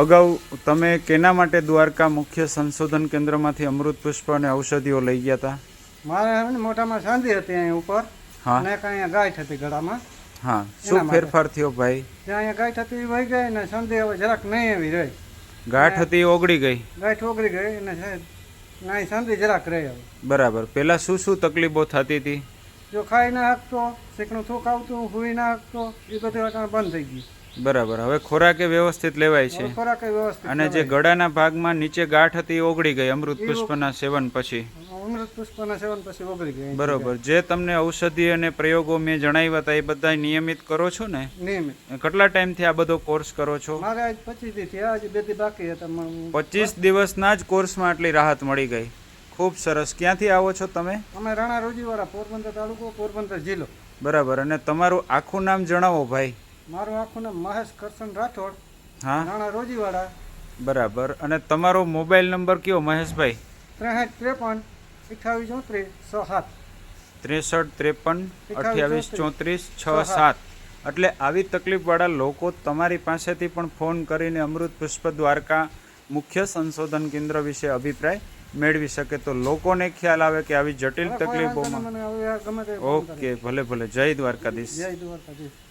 અગાઉ તમે કેના માટે દ્વારકા મુખ્ય સંશોધન કેન્દ્રમાંથી અમૃત પુષ્પ અને ઔષધિઓ લઈ ગયા હતા? મારે મોટામાં સાંધી હતી અહીં ઉપર. હા. ને અહીંયા ગાંઠ હતી ગળામાં. હા, શું ફેરફાર થયો ભાઈ? ત્યાં અહીંયા ગાંઠ હતી એ વહી ગઈ ને સંધી હવે જરાક નહીં એવી રહી. ગાંઠ હતી એ ઓગળી ગઈ? ગાંઠ ઓગળી ગઈ અને નહીં સંધી જરાક રહી હવે. બરાબર. પહેલા શું શું તકલીફો થતી હતી? જો ખાઈ ના શકતો, શીકણું થૂક આવતું, હુઈ ના શકતો, એ બધું અટાણે બંધ થઈ ગયું. બરાબર. હવે ખોરાકે વ્યવસ્થિત લેવાય છે ખોરાક વ્યવસ્થિત. અને જે ગળાના ભાગમાં નીચે ગાંઠ હતી એ ઓગળી ગઈ અમૃત પુષ્પના સેવન પછી? અમૃત પુષ્પના સેવન પછી ઓગળી ગઈ. બરોબર. જે તમને ઔષધિ અને પ્રયોગો મેં જણાવ્યા હતા એ બધા નિયમિત કરો છો ને? નિયમિત. કેટલા ટાઈમથી આ બધો કોર્સ કરો છો? મારે આજ 25 દી થયા, હજી 2 દી બાકી હતા. 25 દિવસના જ કોર્સમાં આટલી રાહત મળી ગઈ. ખૂબ સરસ. ક્યાંથી આવો છો તમે? અમે રાણા રોજીવાળા, પોરબંદર તાલુકો, પોરબંદર જિલ્લો. બરાબર. અને તમારું આખું નામ જણાવો ભાઈ. મારું આખું નામ મહેશ કરશન રાઠોડ. હા. રાણા રોજીવાળા. બરાબર. અને તમારો મોબાઈલ નંબર કયો મહેશભાઈ? 63 53 28 34 63 53 28 34 67. એટલે આવી તકલીફવાળા લોકો તમારી પાસેથી પણ ફોન કરીને અમૃત પુષ્પ દ્વારકા મુખ્ય સંશોધન કેન્દ્ર વિશે અભિપ્રાય મેળવી શકે, તો લોકોને ખ્યાલ આવે કે આવી જટિલ તકલીફોમાં. ઓકે, ભલે ભલે. જય દ્વારકાધીશ. જય દ્વારકાધીશ.